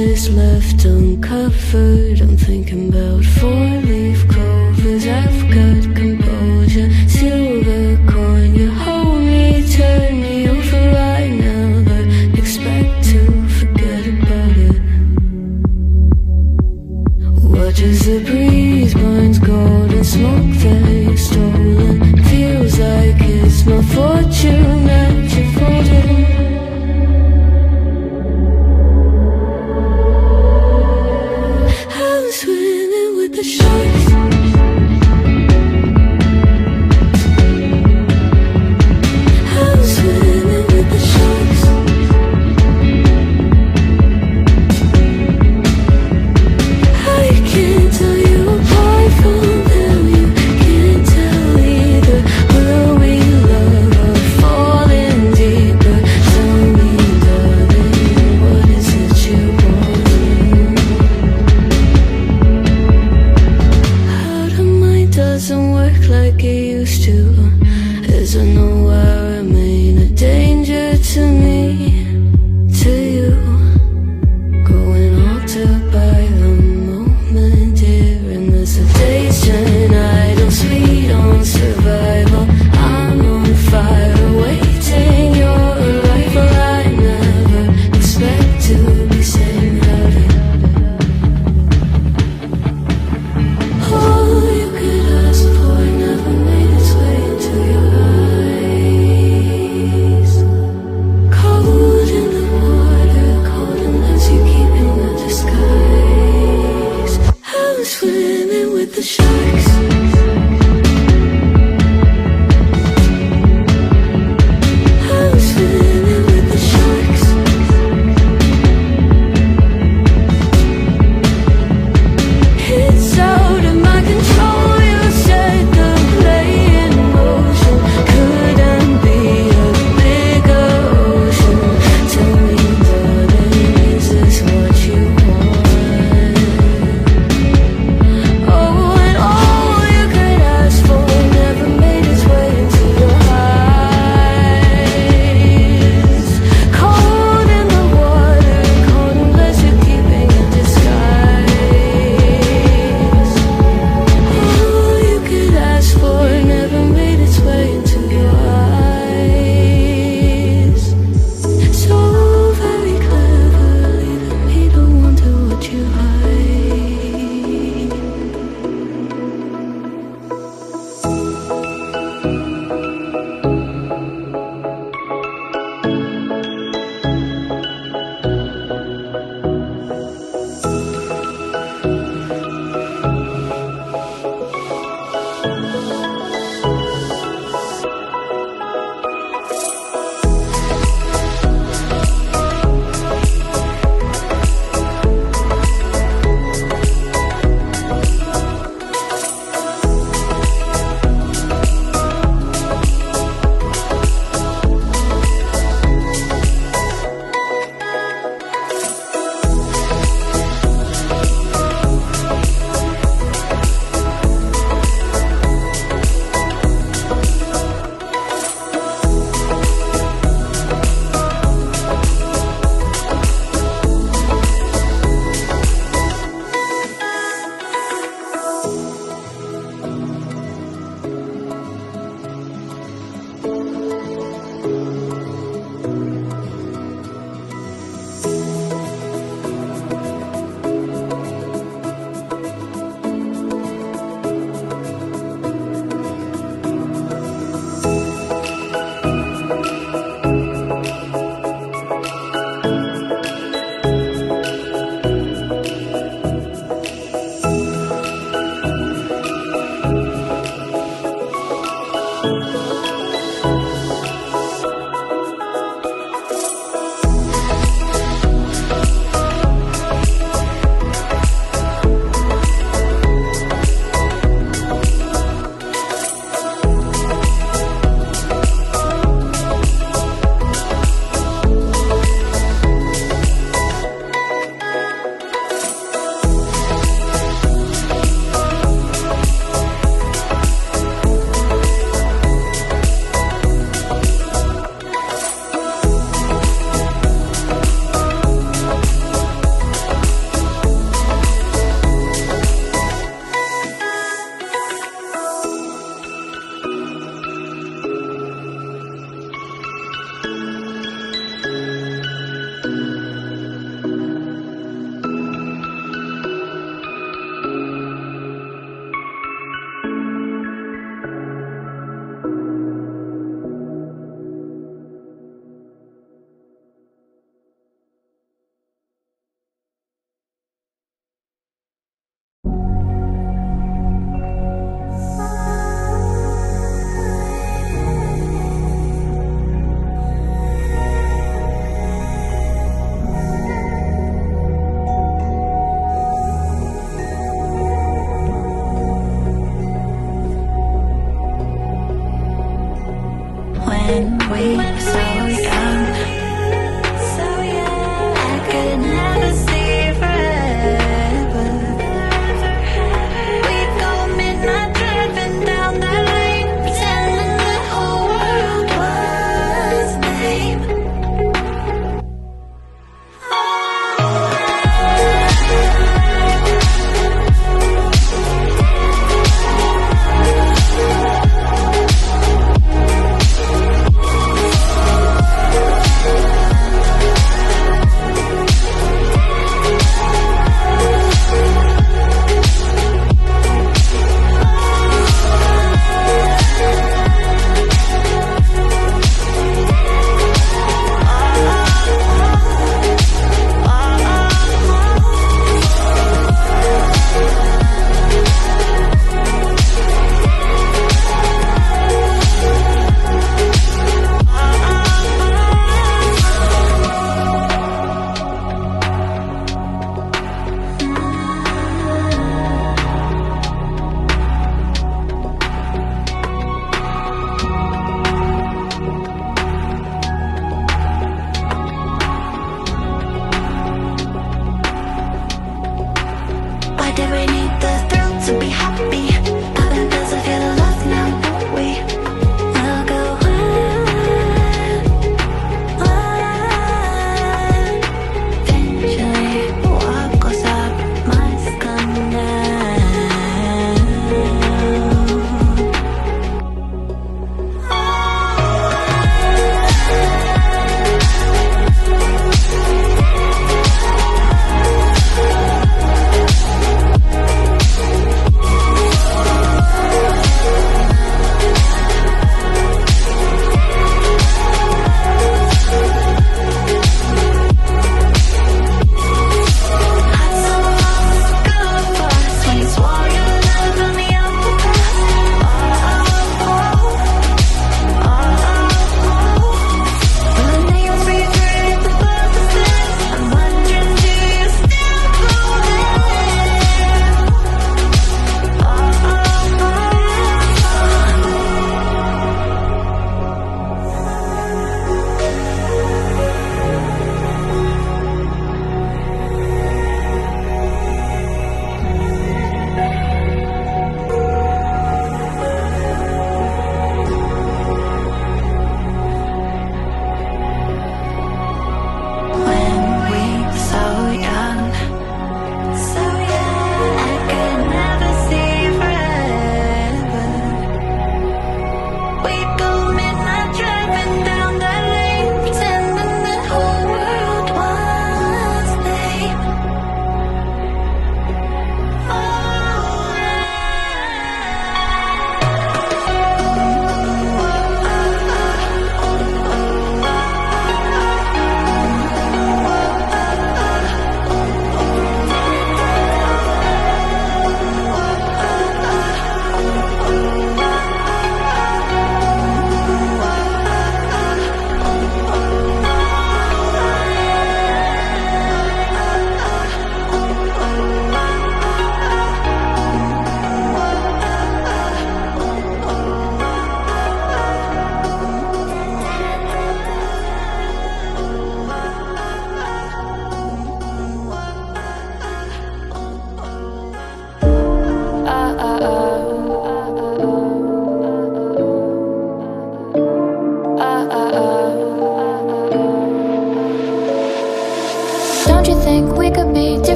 pieces left uncovered. I'm thinking about four-leaf clovers. I've got composure, silver coin. You hold me, turn me over. I never expect to forget about it. Watches the breeze, burns gold and smoke that you've stolen. Feels like it's my fortune that you're folding. I'm swimming with the sharks.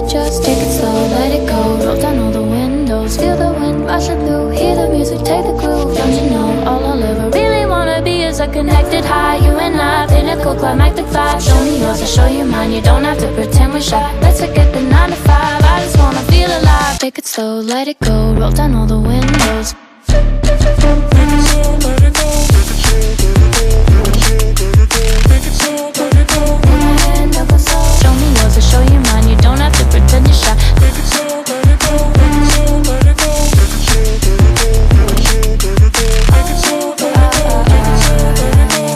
Just take it slow, let it go. Roll down all the windows, feel the wind rushing through. Hear the music, take the groove. Don't you know, all I'll ever really wanna be is a connected high. You and I, pinnacle, climactic vibe. Show me yours, I'll show you mine. You don't have to pretend we're shy. Let's forget the 9 to 5, I just wanna feel alive. Take it slow, let it go. Roll down all the windows. Show me yours, I'll show you mine. You don't have to pretend you're shy. Take it slow, let it go. Take it slow, let it go.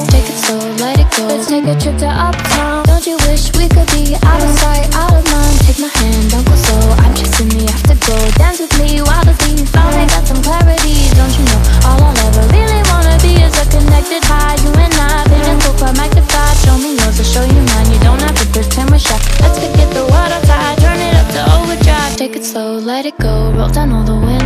Take it slow, let it go. Let's take a trip to uptown. Don't you wish we could be out of sight, out of mind? Take my hand, don't go slow. I'm chasing the afterglow. Dance with me while the beat finally got some clarity. Don't you know, all I'll ever really wanna be is a connected high. You and slow, let it go. Roll down all the windows.